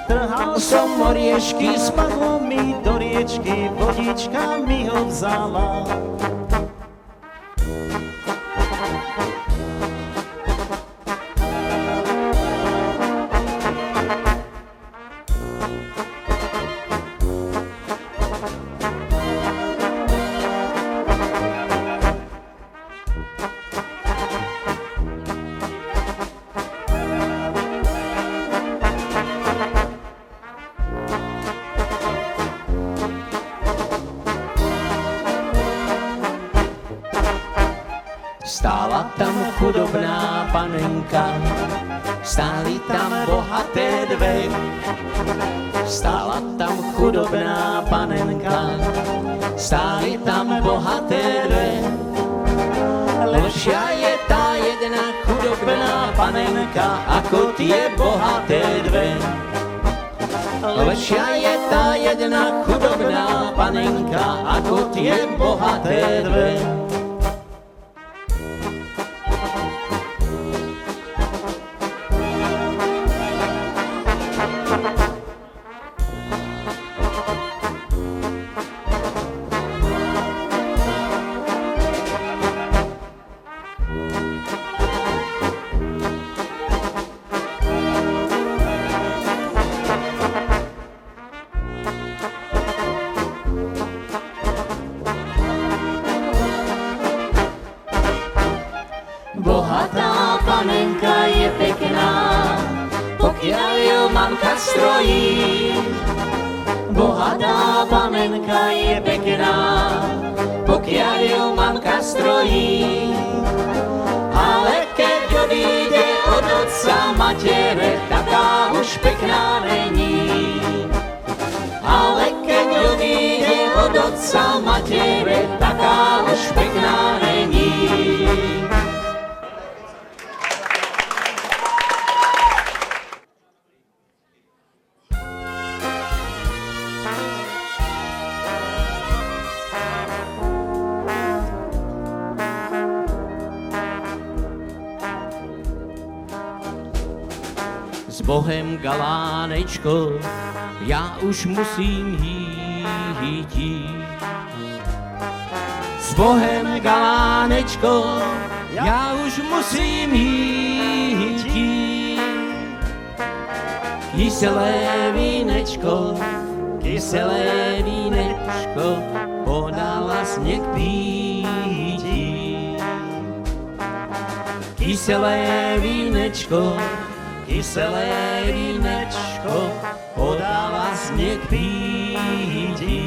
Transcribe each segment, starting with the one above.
Trhal som oriešky, spadlo mi do riečky, vodička mi ho vzala. Stála tam chudobná panenka, stáli tam bohaté dve. Stála tam chudobná panenka, stáli tam bohaté dve. Lepšia je tá jedna chudobná panenka, ako tie bohaté dve. Lepšia je tá jedna chudobná panenka, ako tie bohaté dve. Bohatá panenka je pekná, pokiaľ ju mamka strojí. Bohatá panenka je pekná, pokiaľ ju mamka strojí. Ale keď odíde od otca matere, taká už pekná není. Ale keď odíde od otca matere, taká už pekná není. S Bohem galánečko, ja už musím ísť. S Bohem galánečko, ja už musím ísť. Kyselé vínečko, podala sneh píti. Kyselé vínečko, podala sneh píti.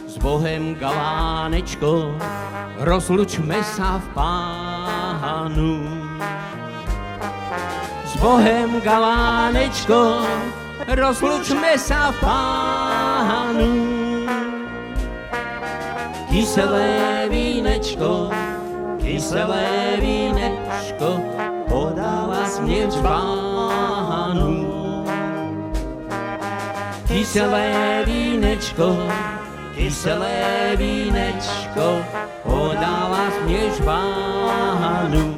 S Bohem galánečko, rozlučme sa v Pánu. S Bohem galánečko, rozlučme sa v Pánu. Kyselé vínečko, podala sneh Pánu. Kyselé vínečko, podala sneh Pánu.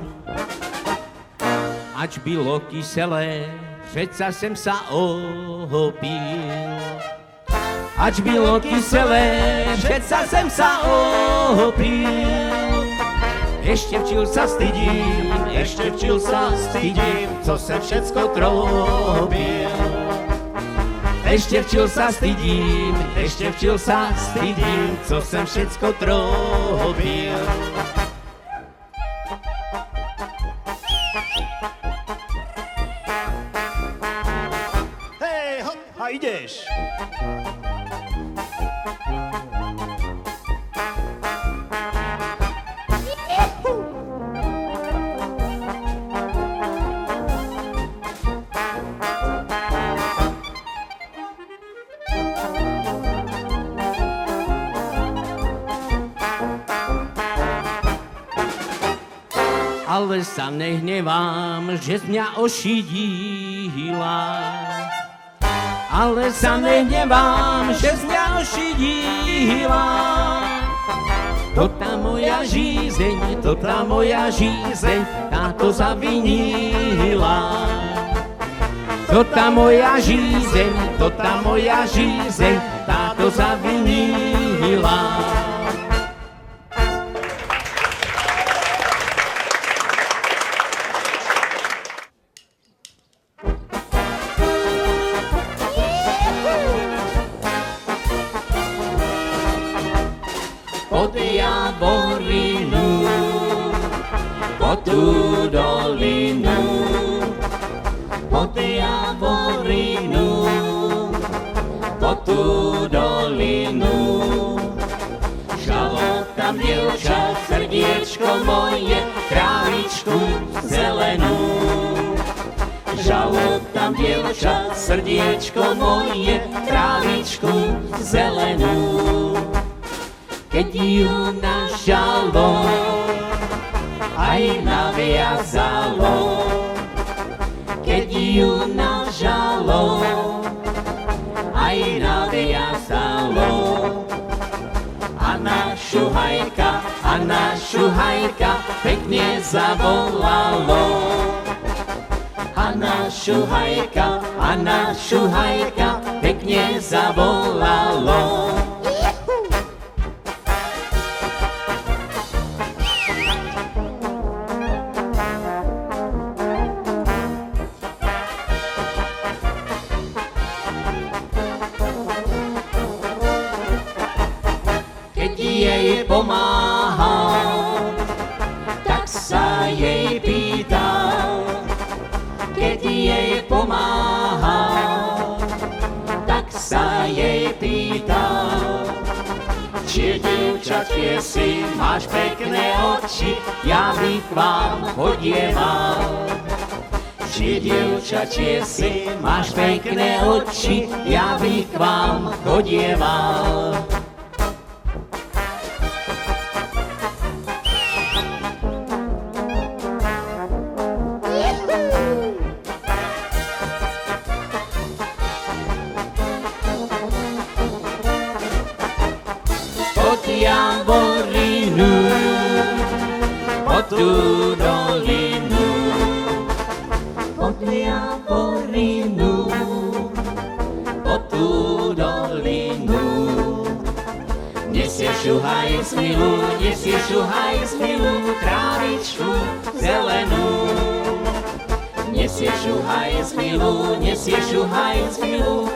Ač bylo kyselé, přeca jsem sa opil. Ač bylo kyselé, přeca jsem sa opil. Ešte včil sa stydím, co jsem všecko trobil. Ešte včil sa stydím, co jsem všecko trobil. Hej, hop, a ideš. Ale sa nehnevám, že mňa ošidila. Ale sa nehnevám, že mňa ošidila. To tá moja žízeň, táto zavinila. To tá moja žízeň, táto zavinila. Pod Javorinu, po tú dolinu, pod Javorinu, po tú dolinu. Žalo tam dievča, srdiečko moje, trávičku zelenú. Žalo tam dievča, srdiečko moje, trávičku zelenú. Keď ju našalo, aj naviazalo. Keď ju nažalo, aj naviazalo. A našu hajka pekne zavolalo. A našu hajka pekne zavolalo. Pomáhal, tak sa jej pýtal. Keď jej pomáhal, tak sa jej pýtal. Či dievčatie si, máš pekné oči, ja by k vám chodieval. Či dievčatie si, máš pekné oči, ja by k vám chodieval. Javorinu, po tú dolinu, pod Javorinu, po tú dolinu. Nesieš šuhaj trávičku zelenú. Nesieš šuhaj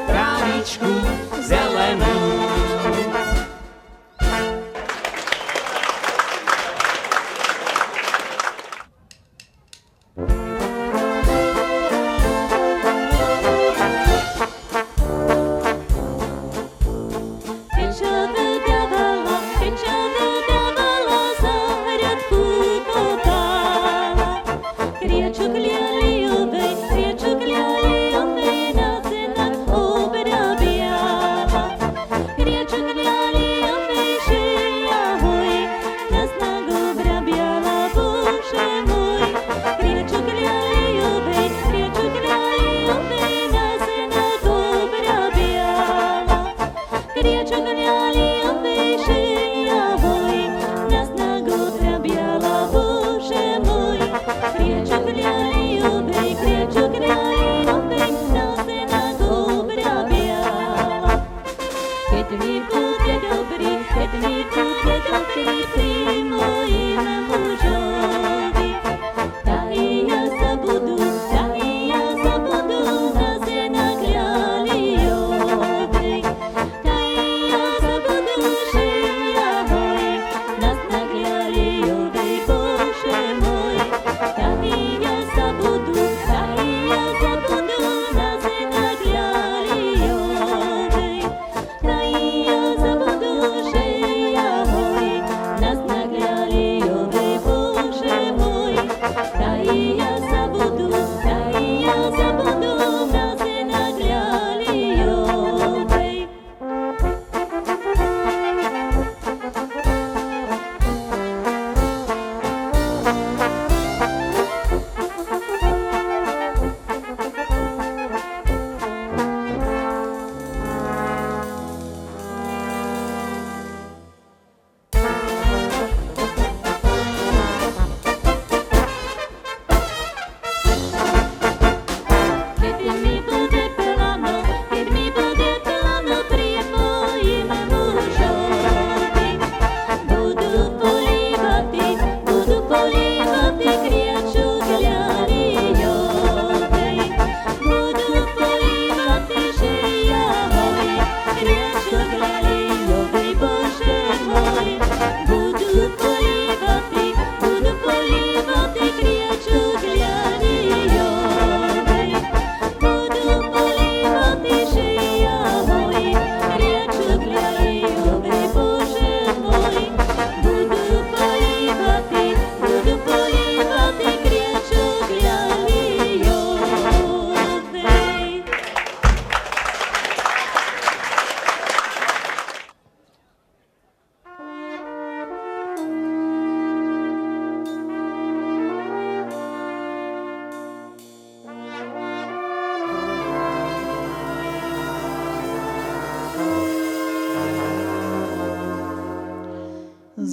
trávičku zelenú. Kriečo králi, obej,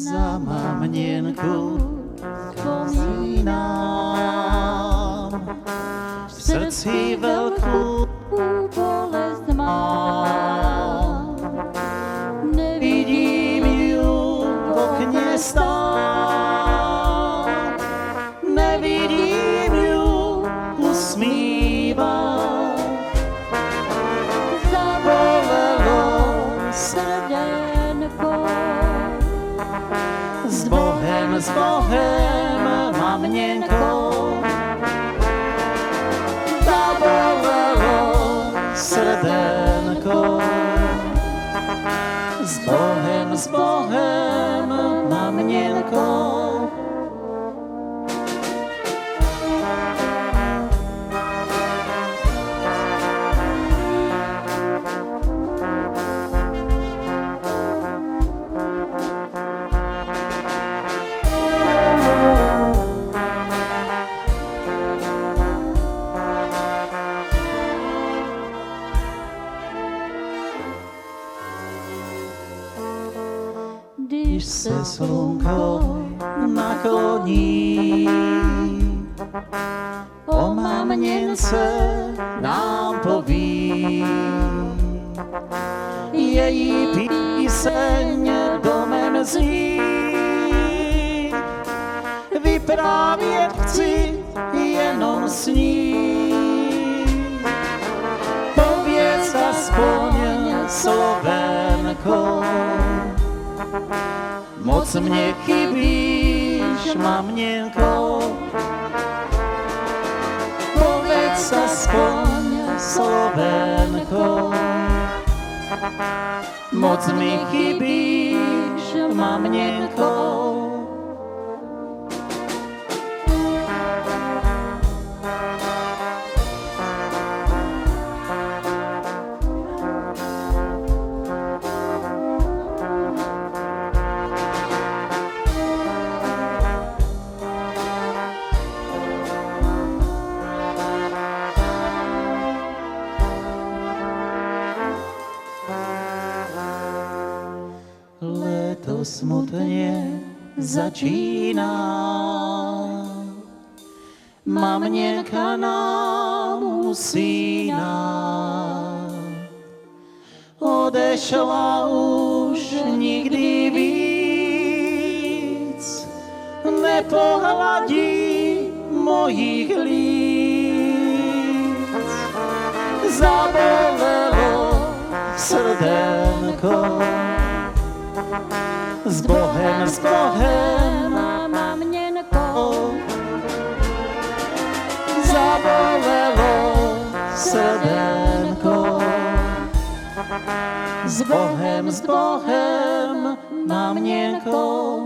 za mamnienku spomínám, v srdci veľkú bolesť mám. vidím ju v okne stáť, nevidím ju usmívať. Zabolelo srdenko, S Bohem, mamnenko, zabolelo srdenko. S Bohem, mamnenko. Když se slunko nakloní, o mamněnce nám poví. Její píseň domem zní, vyprávět chci jenom s ní. Pověz aspoň slovenko, moc mě chybíš, mamněnko. Povedz aspoň slovenko, moc mi chybíš, mamněnko. Léto smutně začíná, mamněnka nám usíná. Odešla už nikdy víc, nepohladí mojich líc. Zabolelo srdenko, s Bohem, mamněnko. zabolelo srdenko. S Bohem, mamněnko.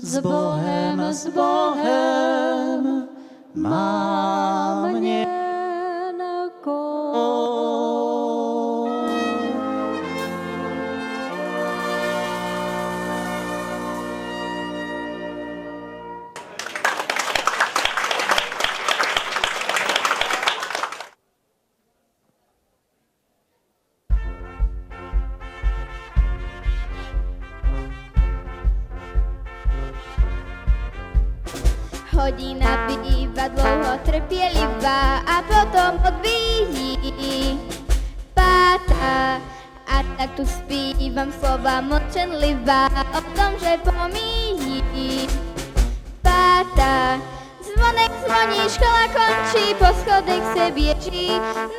S Bohem, mamněnko. Hodina býva dlouho trpělivá a potom odbíjí pátá. A tak tu zpívám slova mlčenlivá o tom, že pomíjí pátá. Zvonek zvoní, škola končí, po schodech se běží,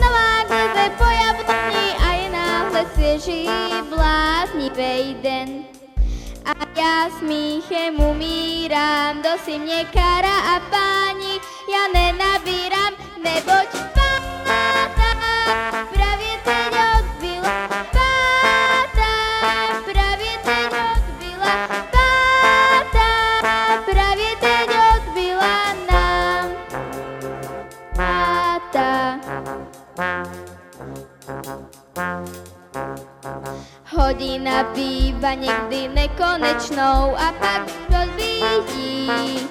nová gleze po jabloni a je náhle svěží bláznivej den. A já smíchem umírám, kdo si mě kára a páni, já nenabírám, neboť pátá právě teď odbyla, pátá právě teď odbyla, pátá právě teď odbyla nám, pátá. Hodina býva někdy nekonečnou a pak odbíjí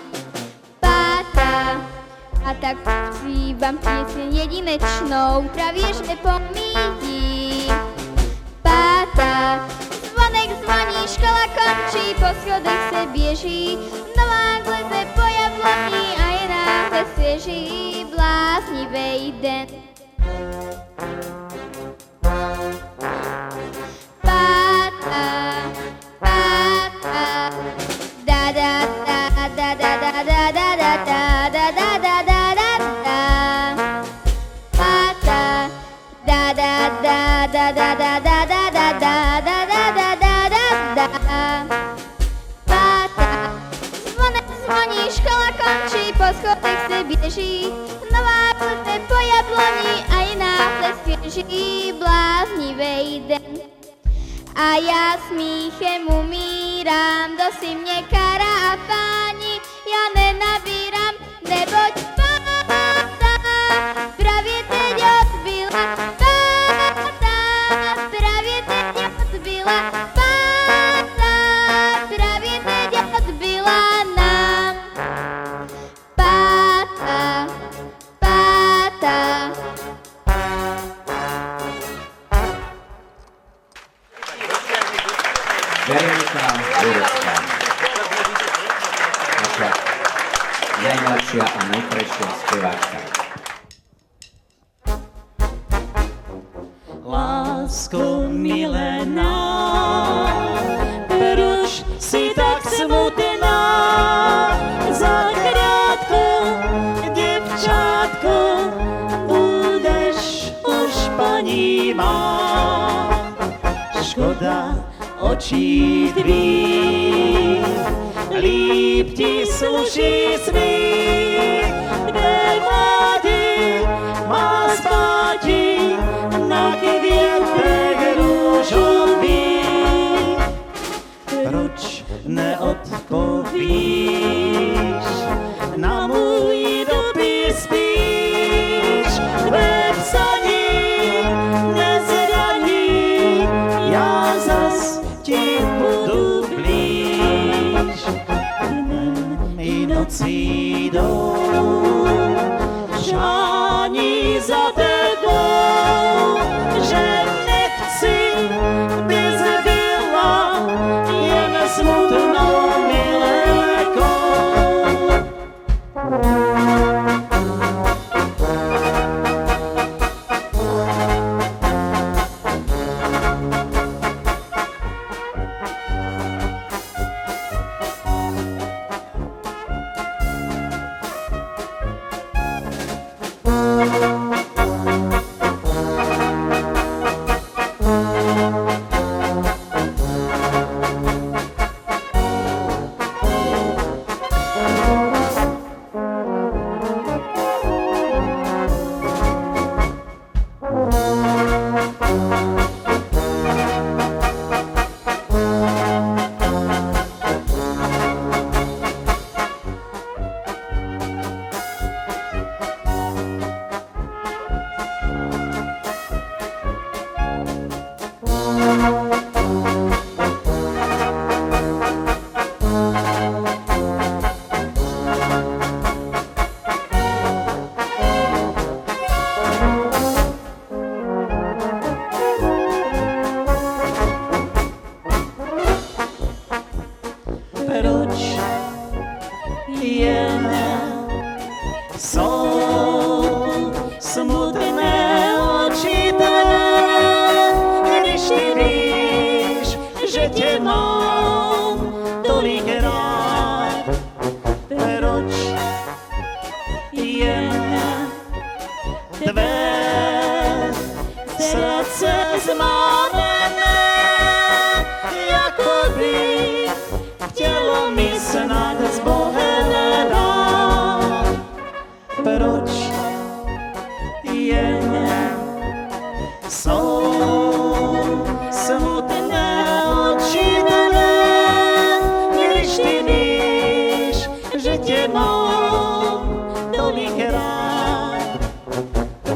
pátá. A a tak zpívám píseň jedinečnou, pravě že pomíjí. Pátá, zvonek zvoní, škola končí, po schodech se běží, novák leze po jabloni a je náhle svěží, bláznivej den. Pátá, pátá, da da da da da da da da da da da da da da da da. Pátá, da da da da da da da da da da da da da da da da. Pátá, zvonek zvoní, škola končí, po schodech se běží, nová leze po jabloni a je náhle svěží, bláznivej den. A já smíchem umírám, kdo si mě kará a páni, já nenabírám, neboť pátá právě teď odbyla, pátá právě teď odbyla, pátá právě teď odbyla nám. Pátá, pátá. Veronika Ľudovská. Naša najmladšia a najkrajšia speváčka. Lásko milená, proč si tak smutná? Zakrátko, děvčátko, budeš už paní má. Škoda očí tvých, líp ti sluší smích, kde mladý má spátí na květech růžových. Proč neodpovíš na můj dopis spíš? Tvé psaní nezraní, já zas ti budu blíž. Dnem i nocí jdou, žání za tebou, že nechci, bys byla jen smutnou milenkou. Proč jen jsou smutné oči tvé, když ty víš, že tě mám tolik rád? Proč jen tvé srdce zmanené, jakoby chtělo mi snad s Bohem dát? Proč jen jsou smutné oči tvé, když ty víš, že tě mám tolik rád?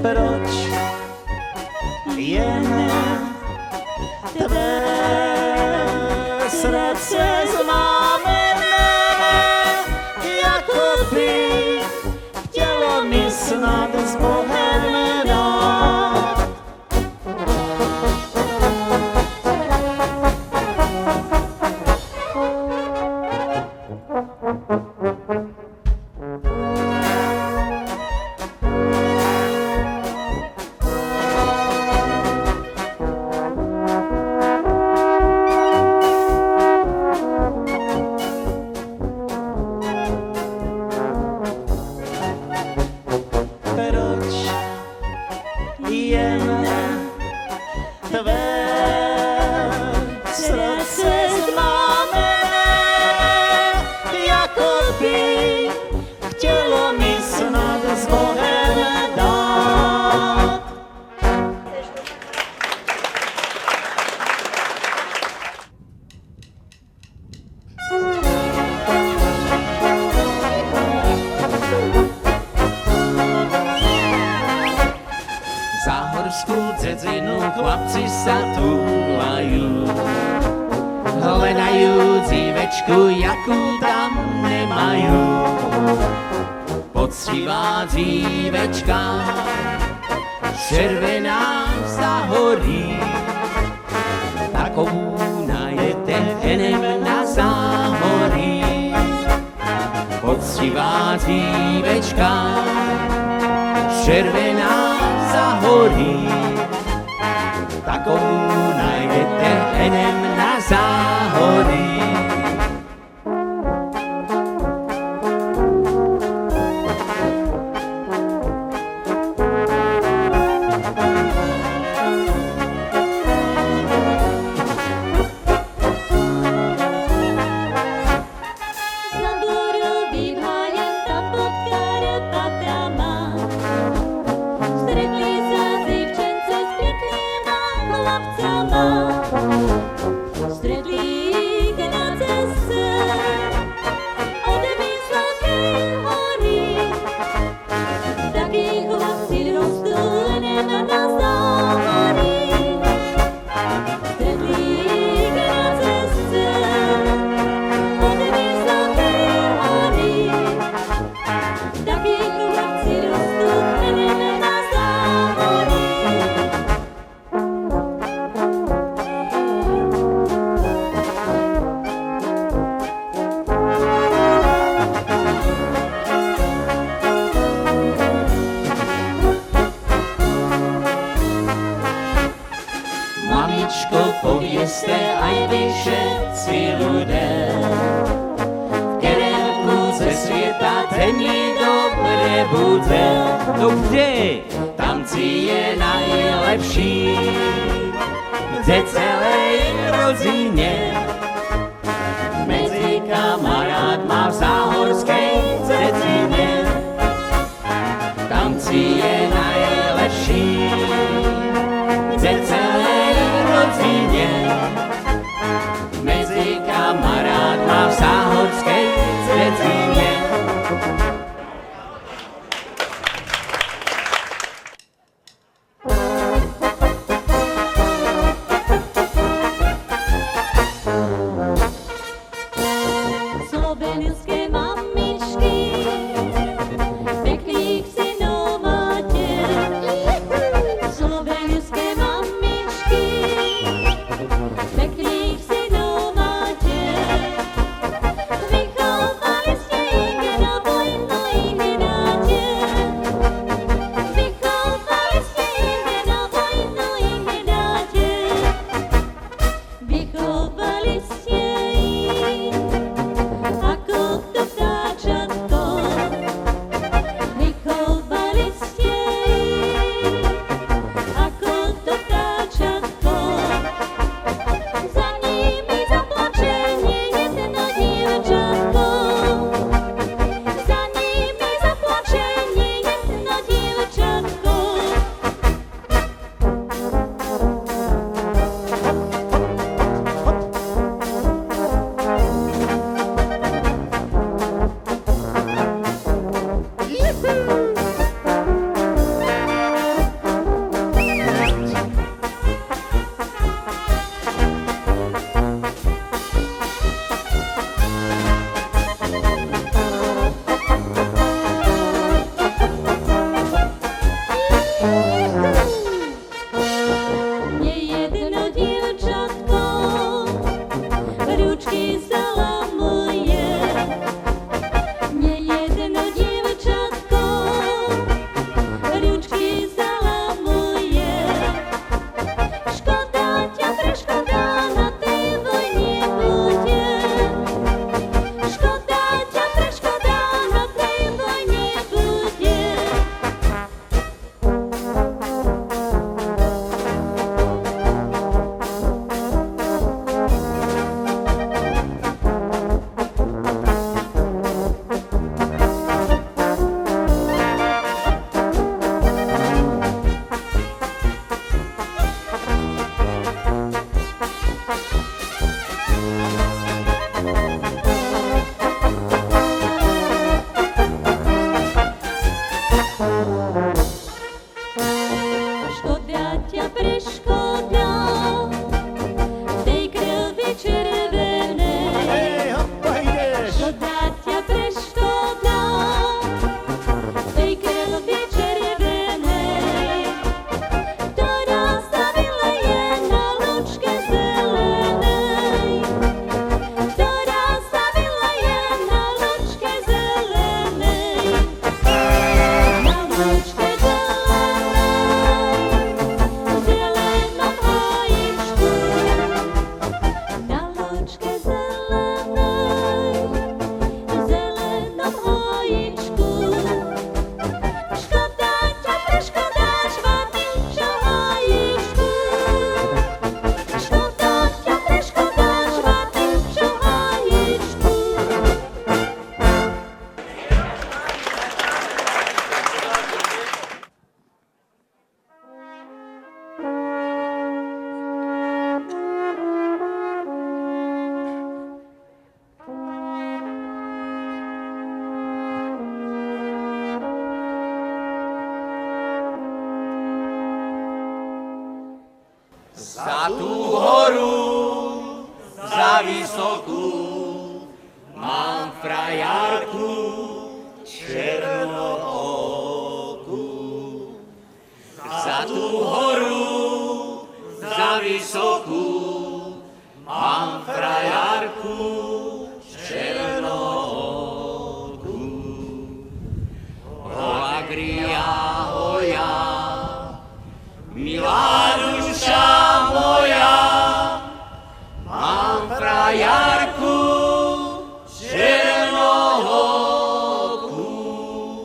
Proč jen tvé srdce zmamené, jakoby chtělo mi lásky chtělo mi snad s Bohem dát. Záhorskú dzedzinu chlapci sa túlajú, hledajú dzívečku, jakú tam nemajú. Poctivá dzívečka, červená zahorí, takovú najete henem na záhorí. Poctivá dzívečka, červená zahorí, takovú najdete henem na záhorí. Na búrových hájem tam pod Karpatama stretli sa dievčence s peknýma chlapcama. Stretli ich na ceste od Vysokej hory. Takí chlapci rostú len na záhorí. Stretli ich na ceste od Vysokej hory. Takí chlapci rostú len na záhorí. Mamičko, povieste aj vy všetci ľudia, v ktorém kúce sveta ten je dobre bude. No kde? Tamci je najlepší, kde celej rodine. Medzi kamarát má v záhorskej dzedzine. Tamci je najlepší, kde celej rodine. Medzi kamarát má v záhorskej dzedzine. Za tú horu, za vysokú, mám frajarku černookú. Za tú horu, za vysokú, mám frajarku černookú. O agria hoja, milá duša moja, mám frajarku černookú.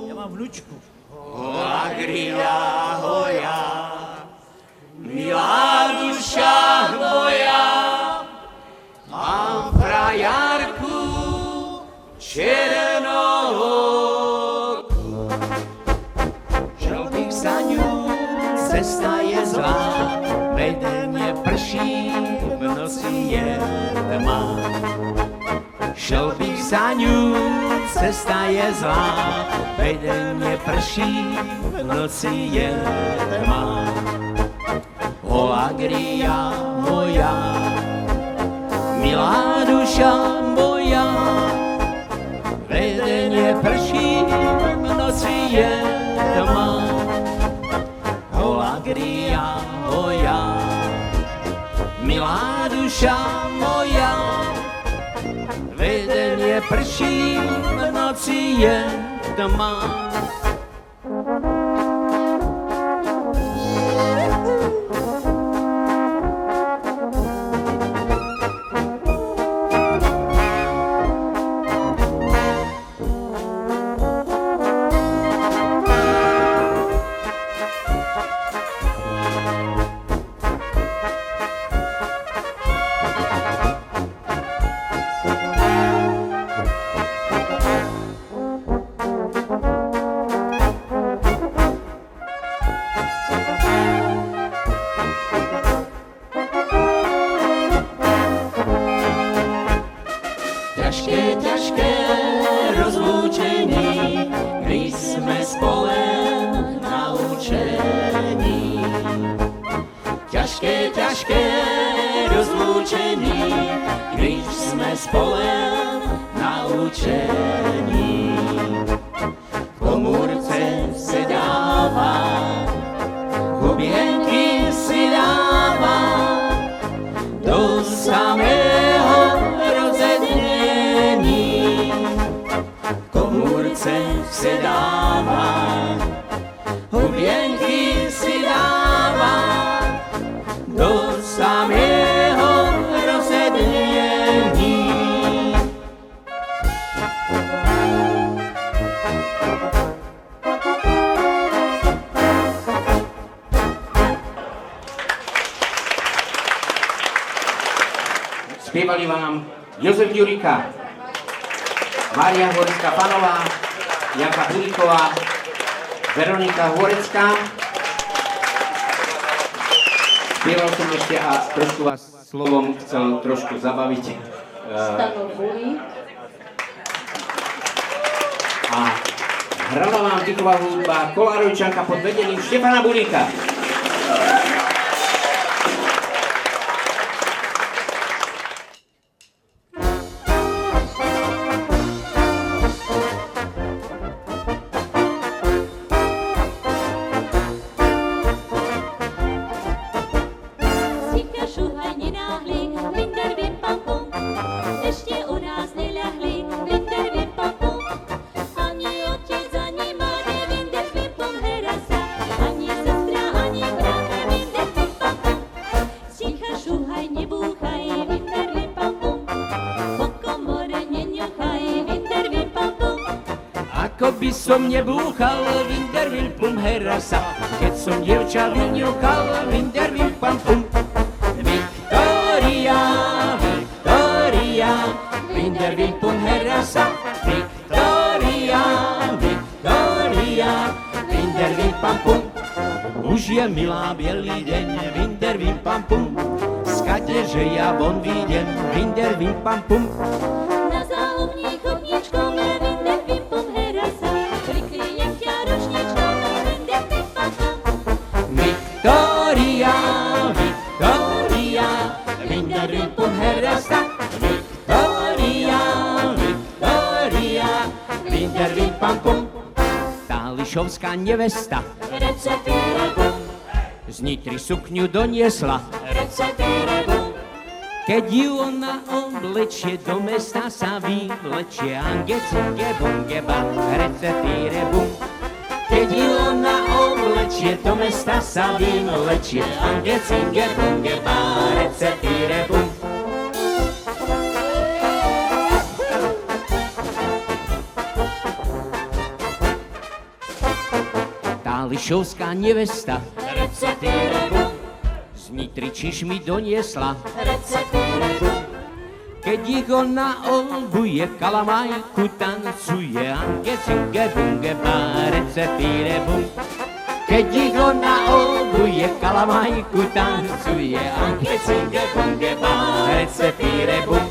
Ja mám vnúčku. O agria hoja, milá duša moja, mám frajarku černookú. Žel bych za ňu, cesta je zlá, vedenie prší, v noci je tma. Šel bych za ňu, cesta je zlá, vedenie prší, v noci je tma. O agria moja, milá duša moja, vedenie prší, v noci je tma. O agria moja, milá duša moja, vedenie prší, v noci je tma. Ťažké rozlúčení, když sme spolem naučení. Ťažké rozlúčení, když sme spolem naučení. V komůrce se dává, hubienky si dává, do samého rozednění. V komůrce se dává, hubienky si dává, do samého rozednění. Spievali vám Jozef Ďurika, Mária Horecká-Panová, Janka Hulíková, Veronika Horecká. Spieval som ešte a trošku vás slovom chcel trošku zabaviť. A hrala vám titová hudba Kolárovčanka pod vedením Štefana Bulíka. Ako by som nebúchal, Winterville pum herasa, keď som dievča vyňuchal, Winterville pam pum. Viktória, Viktória, Winterville pum herasa, Viktória, Viktória, Winterville pam pum. Už je milá bielý deň, Winterville pam pum, skade, že ja von výjdem, Winterville pam pum. Na záhubní chodníčkom Winterville pum herasa, prikryjem ťa ručníčkom Winterville pum pum. Viktória, Viktória, pam pum. Tá lišovská nevesta z Nitry sukňu doniesla. Keď ju ona oblečie, do mesta sa vyvlečie. Ange, cinge, bunge, ba, receptíre, bum. Keď ju ona oblečie, do mesta sa vyvlečie. Ange, cinge, bunge, ba, receptíre, bum. Tá lišovská nevesta z Nitry čišmi doniesla. Keď ich ona obuje, kalamajku tancuje. Ange, cinge, bunge, ba, receptíre, bum. Keď ich ona obuje, kalamajku tancuje. Ange, cinge, bunge, ba, receptíre, bum.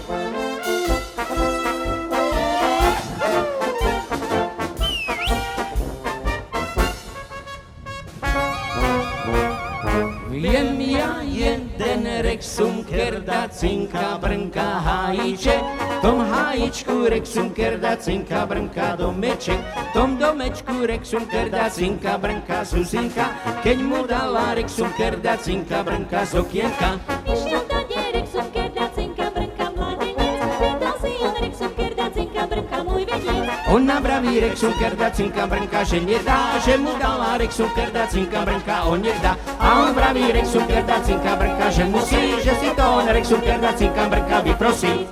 Jem ja jeden rexum kerda cinka brnka hájiče, tom hájičku rexum kerda cinka brnka domeček, tom domečku rexum kerda cinka brnka Zuzinka, keď mu dala rexum kerda cinka brnka z okienka. Išiel do nej rexum kerda cinka brnka mladenec, pýtal si on rexum kerda cinka brnka môj vedec. Ona vraví rexum kerda cinka brnka, že nedá, že mu dala rexum kerda cinka brnka, on nedá. A on vraví rexum kerda cinka brnka, že musí, že si to on rexum kerda cinka brnka vyprosí.